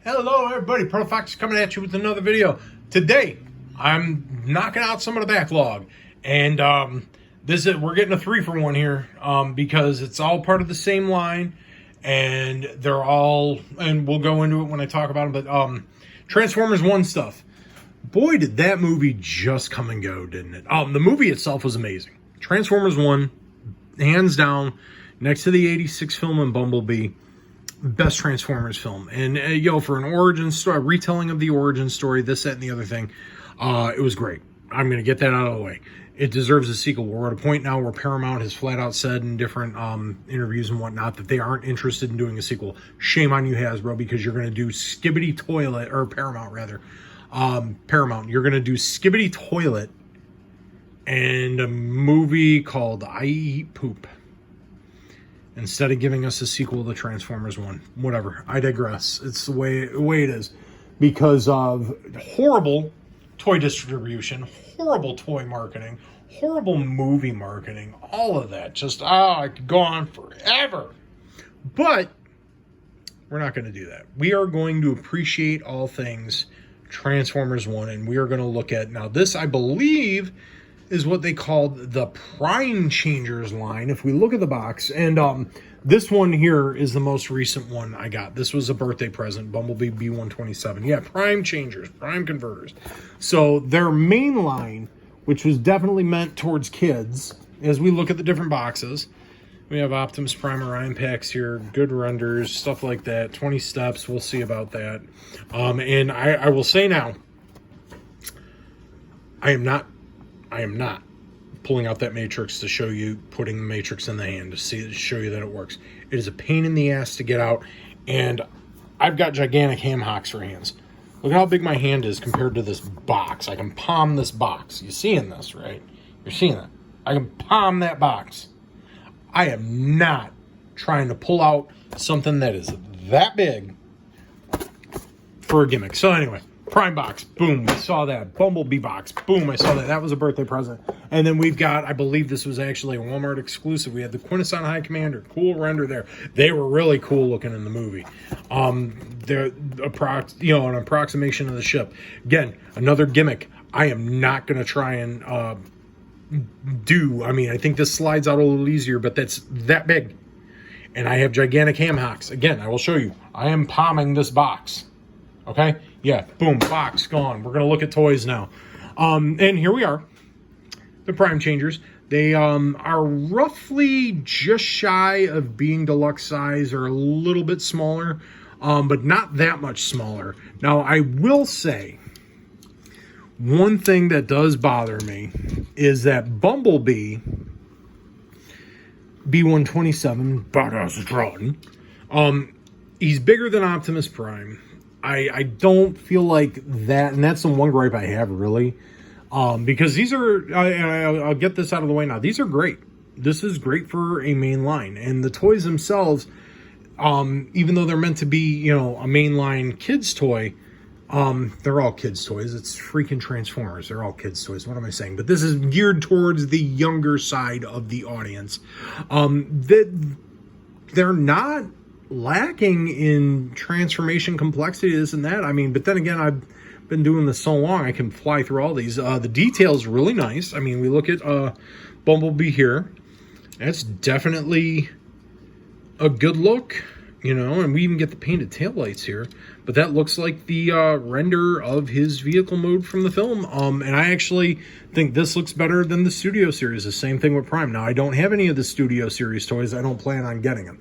Hello everybody, ProtoFoxy's coming at you with another video. Today, I'm knocking out some of the backlog. And we're getting a 3-for-1 here because it's all part of the same line. And they're all, and we'll go into it when I talk about them, but Transformers 1 stuff. Boy, did that movie just come and go, didn't it? The movie itself was amazing. Transformers 1, hands down, next to the 86 film and Bumblebee, best Transformers film. And for an origin story, retelling of the origin story, this, that, and the other thing, it was great. I'm going to get that out of the way. It deserves a sequel. We're at a point now where Paramount has flat out said in different interviews and whatnot that they aren't interested in doing a sequel. Shame on you, Hasbro, because you're going to do Skibbity Toilet, or Paramount rather. Paramount, you're going to do Skibbity Toilet and a movie called I Eat Poop, instead of giving us a sequel to Transformers 1. Whatever. I digress. It's the way it is. Because of horrible toy distribution, horrible toy marketing, horrible movie marketing, all of that. Just, I could go on forever. But we're not going to do that. We are going to appreciate all things Transformers 1, and we are going to look at, now this, I believe, is what they called the Prime Changers line. If we look at the box, and this one here is the most recent one I got. This was a birthday present, Bumblebee B127. Yeah, Prime Changers, Prime Converters. So their main line, which was definitely meant towards kids, as we look at the different boxes, we have Optimus Prime Orion packs here, good renders, stuff like that, 20 steps, we'll see about that. And I will say now, I am not pulling out that Matrix to show you, putting the Matrix in the hand to show you that it works. It is a pain in the ass to get out, and I've got gigantic ham hocks for hands. Look how big my hand is compared to this box. I can palm this box. You seeing this, right? You're seeing that. I can palm that box. I am not trying to pull out something that is that big for a gimmick. So anyway, Prime box, boom, we saw that. Bumblebee box, boom, I saw that. That was a birthday present. And then we've got, I believe this was actually a Walmart exclusive. We had the Quintesson High Commander, cool render there. They were really cool looking in the movie. They're an approximation of the ship. Again, another gimmick. I am not going to try and I think this slides out a little easier, but that's that big. And I have gigantic ham hocks. Again, I will show you. I am palming this box. Okay? Yeah, boom, box, gone. We're going to look at toys now. And here we are. The Prime Changers. They are roughly just shy of being deluxe size, or a little bit smaller, but not that much smaller. Now, I will say, one thing that does bother me is that Bumblebee B127, badass Drawden, he's bigger than Optimus Prime. I don't feel like that, and that's the one gripe I have, really, because these are, I'll get this out of the way now, these are great. This is great for a main line, and the toys themselves, even though they're meant to be, a mainline kids toy, they're all kids toys. It's freaking Transformers. They're all kids toys. What am I saying? But this is geared towards the younger side of the audience. They're not lacking in transformation complexity, this and that. But then again, I've been doing this so long, I can fly through all these. The detail's really nice. We look at Bumblebee here. That's definitely a good look. And we even get the painted taillights here. But that looks like the render of his vehicle mode from the film. And I actually think this looks better than the Studio Series. The same thing with Prime. Now, I don't have any of the Studio Series toys. I don't plan on getting them,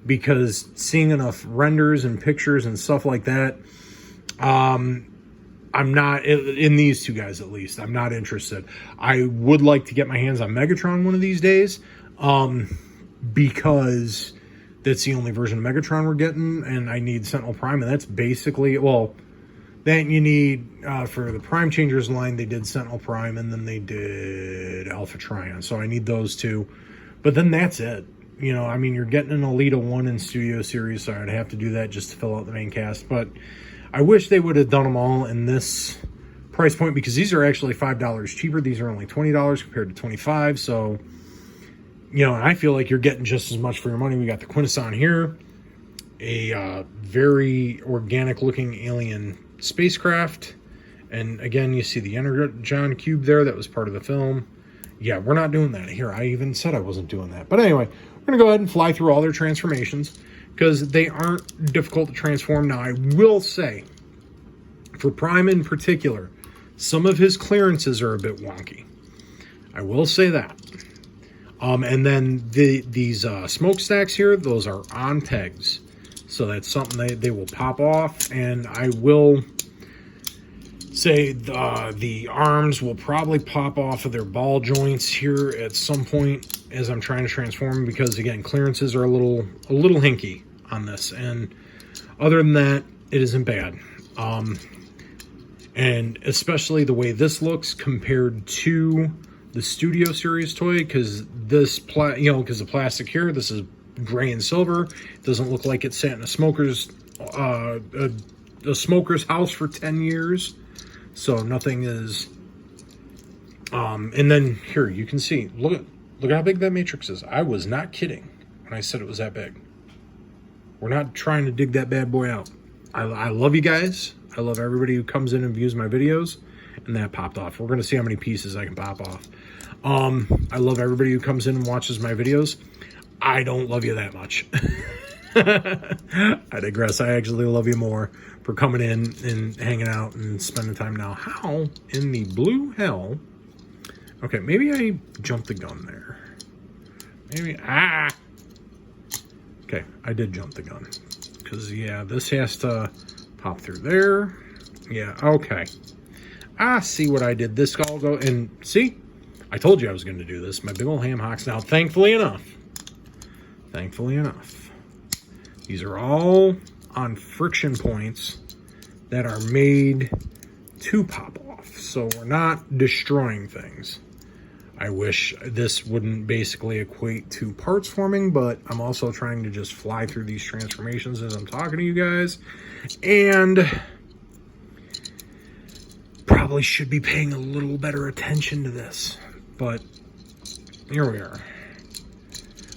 because seeing enough renders and pictures and stuff like that, I'm not, in these two guys at least, I'm not interested. I would like to get my hands on Megatron one of these days, because that's the only version of Megatron we're getting, and I need Sentinel Prime, and that's basically, well, that you need, for the Prime Changers line, they did Sentinel Prime, and then they did Alpha Trion, so I need those two, but then that's it. You're getting an Alita 1 in Studio Series, so I'd have to do that just to fill out the main cast, but I wish they would have done them all in this price point, because these are actually $5 cheaper. These are only $20 compared to $25, so and I feel like you're getting just as much for your money. We got the Quintesson here. a very organic looking alien spacecraft. And again, you see the Energon cube there. That was part of the film. Yeah, we're not doing that here. I even said I wasn't doing that. But anyway, we're going to go ahead and fly through all their transformations because they aren't difficult to transform. Now, I will say, for Prime in particular, some of his clearances are a bit wonky. I will say that. And then these smokestacks here, those are on pegs. So that's something they will pop off. And I will say the arms will probably pop off of their ball joints here at some point as I'm trying to transform them, because again, clearances are a little hinky on this, and other than that, it isn't bad. And especially the way this looks compared to the Studio Series toy, because this because the plastic here, this is gray and silver. It doesn't look like it sat in a smoker's house for 10 years. So nothing is, and then here you can see, look how big that matrix is. I was not kidding when I said it was that big. We're not trying to dig that bad boy out. I love you guys. I love everybody who comes in and views my videos, and that popped off. We're going to see how many pieces I can pop off. I love everybody who comes in and watches my videos. I don't love you that much. I digress. I actually love you more for coming in and hanging out and spending time. Now, how in the blue hell? Okay, maybe I jumped the gun there. Maybe, okay, I did jump the gun. Because, yeah, this has to pop through there. Yeah, okay. I see what I did. This all go, and see? I told you I was going to do this. My big old ham hocks. Now, thankfully enough, these are all on friction points that are made to pop off. So we're not destroying things. I wish this wouldn't basically equate to parts forming, but I'm also trying to just fly through these transformations as I'm talking to you guys. And probably should be paying a little better attention to this. But here we are.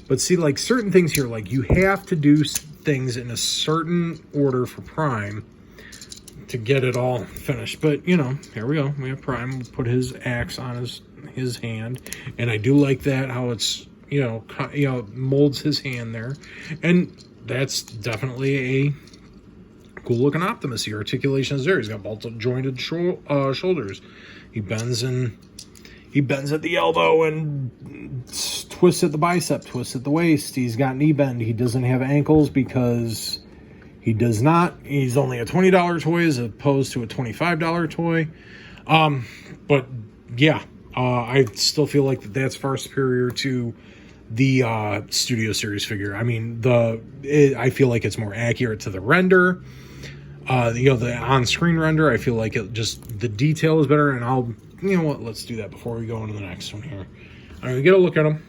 But see, like certain things here, like you have to do things in a certain order for Prime to get it all finished. But, you know, here we go. We have Prime. We'll put his axe on his hand. And I do like that, how it's, molds his hand there. And that's definitely a cool looking Optimus. The articulation is there. He's got both jointed shoulders. He bends at the elbow and twists at the bicep, twists at the waist. He's got knee bend. He doesn't have ankles because he does not. He's only a $20 toy as opposed to a $25 toy. But yeah, I still feel like that's far superior to the Studio Series figure. I mean, I feel like it's more accurate to the render. The on-screen render, I feel like the detail is better, and you know what, let's do that before we go into the next one here. All right, we get a look at them.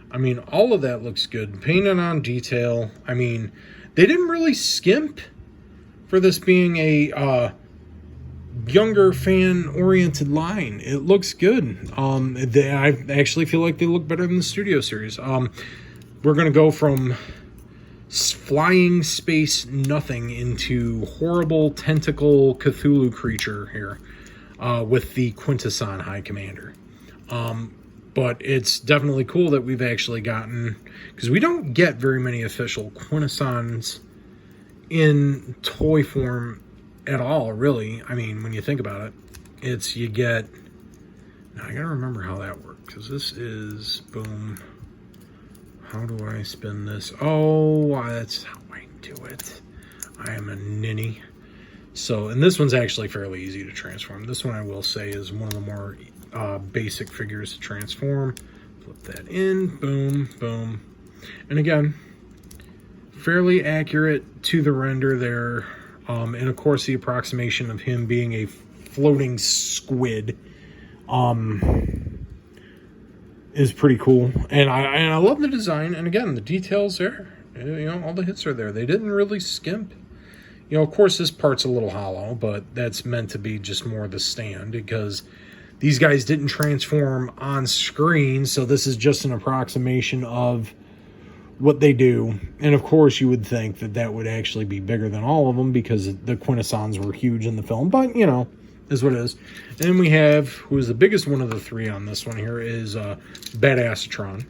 I mean, all of that looks good. Painted on detail. I mean, they didn't really skimp for this being a younger fan-oriented line. It looks good. I actually feel like they look better than the Studio Series. We're going to go from flying space nothing into horrible tentacle Cthulhu creature here. With the Quintesson High Commander. But it's definitely cool that we've actually gotten, because we don't get very many official Quintessons in toy form at all, really. I mean, when you think about it, you get, now I gotta remember how that works, because this is, boom, how do I spin this? Oh, that's how I do it. I am a ninny. So, and this one's actually fairly easy to transform. This one, I will say, is one of the more basic figures to transform. Flip that in, boom, boom. And again, fairly accurate to the render there. And of course, the approximation of him being a floating squid is pretty cool. And I love the design. And again, the details there. All the hits are there. They didn't really skimp. Of course, this part's a little hollow, but that's meant to be just more the stand because these guys didn't transform on screen, so this is just an approximation of what they do. And of course, you would think that that would actually be bigger than all of them because the Quintessons were huge in the film. But, you know, is what it is. And we have, who is the biggest one of the three on this one here, is Badassatron.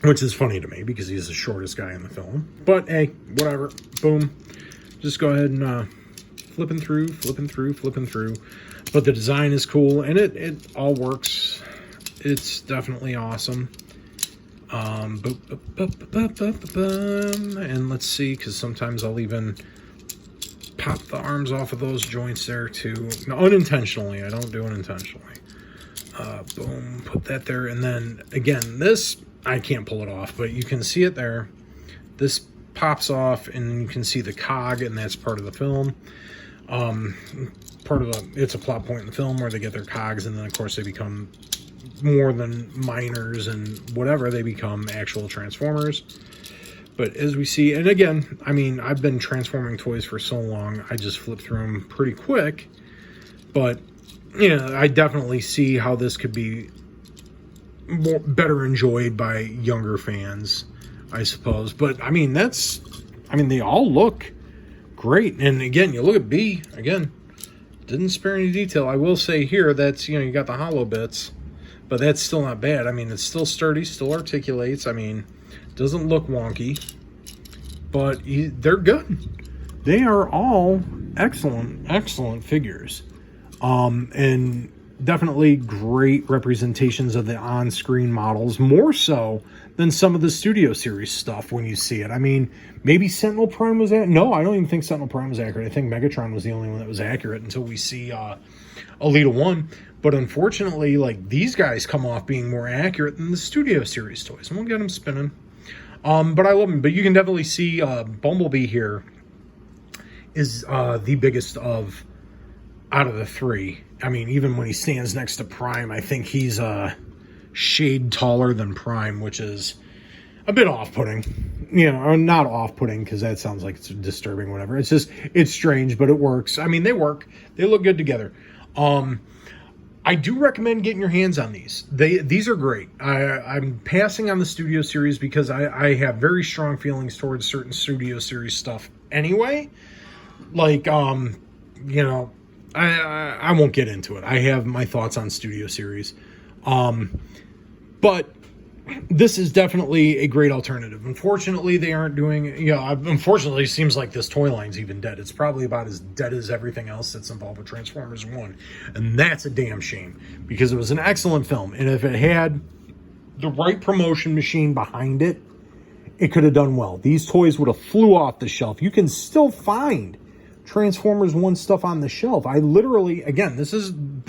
Which is funny to me because he's the shortest guy in the film. But, hey, whatever. Boom. Just go ahead and flipping through. But the design is cool, and it all works. It's definitely awesome. And let's see, because sometimes I'll even pop the arms off of those joints there too. No, unintentionally. I don't do it intentionally. Boom, put that there. And then, again, this, I can't pull it off, but you can see it there. This pops off, and you can see the cog, and that's part of the film. It's a plot point in the film where they get their cogs, and then, of course, they become more than miners and whatever. They become actual Transformers. But as we see, and again, I mean, I've been transforming toys for so long, I just flip through them pretty quick. But, you know, I definitely see how this could be better enjoyed by younger fans, I suppose. But, I mean, they all look great. And again, you look at B, again, didn't spare any detail. I will say here, that's, you know, you got the hollow bits. But that's still not bad. I mean, it's still sturdy, still articulates. I mean, doesn't look wonky. But they're good. They are all excellent figures. And definitely great representations of the on-screen models. More so than some of the Studio Series stuff when you see it. I mean, maybe Sentinel Prime was accurate. No, I don't even think Sentinel Prime was accurate. I think Megatron was the only one that was accurate until we see Elita 1. But unfortunately, like, these guys come off being more accurate than the Studio Series toys. And we'll get them spinning. But I love them. But you can definitely see Bumblebee here is the biggest out of the three. I mean, even when he stands next to Prime, I think he's a shade taller than Prime, which is a bit off-putting. You know, or not off-putting, because that sounds like it's disturbing, whatever. It's just, it's strange, but it works. I mean, they work. They look good together. I do recommend getting your hands on these. These are great. I'm passing on the Studio Series because I have very strong feelings towards certain Studio Series stuff anyway. Like, you know, I won't get into it. I have my thoughts on Studio Series. But this is definitely a great alternative. Unfortunately, they aren't doing, you know, unfortunately, it seems like this toy line's even dead. It's probably about as dead as everything else that's involved with Transformers 1. And that's a damn shame because it was an excellent film. And if it had the right promotion machine behind it, it could have done well. These toys would have flew off the shelf. You can still find Transformers 1 stuff on the shelf. I literally, again,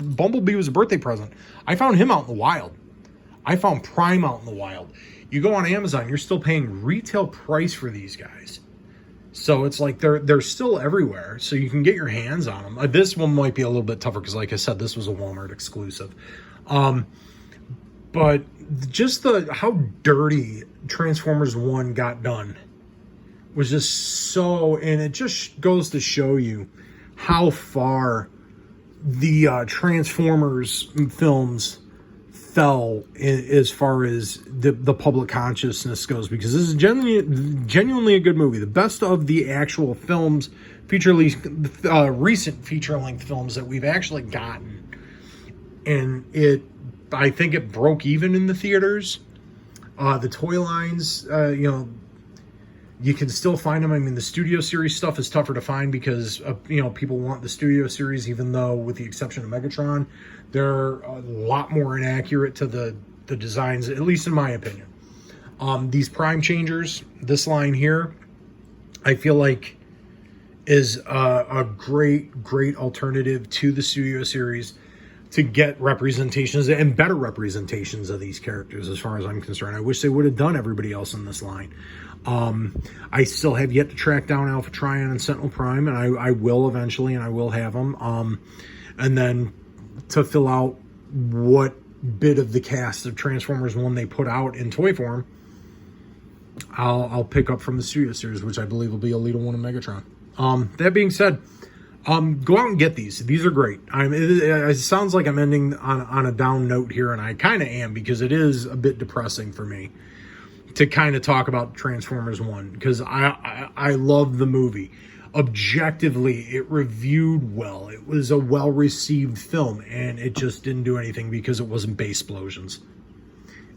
Bumblebee was a birthday present. I found him out in the wild. I found Prime out in the wild. You go on Amazon, you're still paying retail price for these guys. So it's like they're still everywhere. So you can get your hands on them. This one might be a little bit tougher because, like I said, this was a Walmart exclusive. But just how dirty Transformers 1 got done was just so, and it just goes to show you how far the Transformers films fell as far as the public consciousness goes, because this is genuinely a good movie. The best of the actual films, recent feature-length films that we've actually gotten. And I think it broke even in the theaters. The toy lines, you know, you can still find them. I mean, the Studio Series stuff is tougher to find because, you know, people want the Studio Series, even though, with the exception of Megatron, they're a lot more inaccurate to the designs, at least in my opinion. These Prime Changers, this line here, I feel like is a great alternative to the Studio Series to get representations and better representations of these characters as far as I'm concerned. I wish they would have done everybody else in this line. I still have yet to track down Alpha Trion and Sentinel Prime, and I will eventually, and I will have them. And then to fill out what bit of the cast of Transformers 1 they put out in toy form, I'll pick up from the Studio Series, which I believe will be Elita 1 and Megatron. That being said, go out and get these. These are great. It sounds like I'm ending on a down note here, and I kind of am, because it is a bit depressing for me to kind of talk about Transformers 1, because I love the movie. Objectively, it reviewed well. It was a well-received film, and it just didn't do anything because it wasn't base explosions.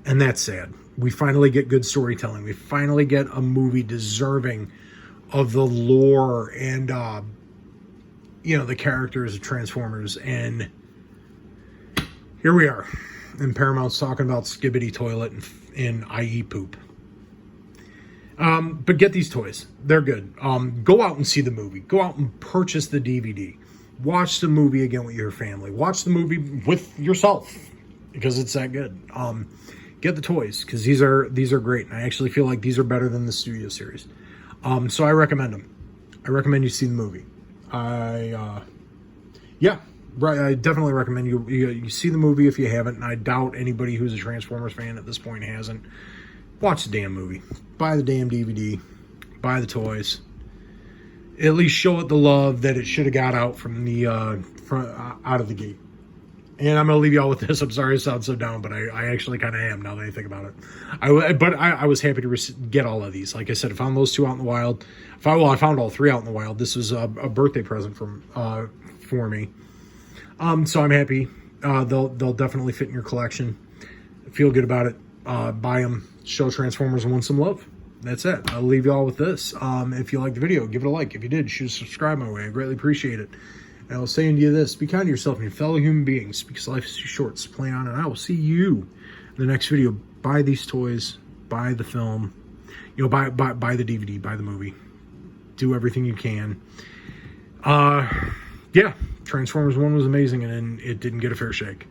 And that's sad. We finally get good storytelling. We finally get a movie deserving of the lore and, the characters of Transformers. And here we are. And Paramount's talking about Skibbity Toilet and IE poop. But get these toys. They're good. Go out and see the movie. Go out and purchase the DVD. Watch the movie again with your family. Watch the movie with yourself, because it's that good. Get the toys, because these are great. And I actually feel like these are better than the Studio Series. So I recommend them. I recommend you see the movie. I definitely recommend you see the movie if you haven't. And I doubt anybody who's a Transformers fan at this point hasn't. Watch the damn movie. Buy the damn DVD. Buy the toys. At least show it the love that it should have got out from the out of the gate. And I'm going to leave you all with this. I'm sorry it sounds so down, but I actually kind of am now that I think about it. I was happy to get all of these. Like I said, I found those two out in the wild. I found all three out in the wild. This was a birthday present for me. So I'm happy. They'll definitely fit in your collection. Feel good about it. Buy them. Show Transformers 1 some love. That's it. I'll leave you all with this. If you liked the video, give it a like. If you did, shoot subscribe my way. I greatly appreciate it. And I was saying to you this: be kind to yourself and your fellow human beings, because life is too short to play on. And I will see you in the next video. Buy these toys. Buy the film. Buy the DVD. Buy the movie. Do everything you can. Transformers 1 was amazing, and it didn't get a fair shake.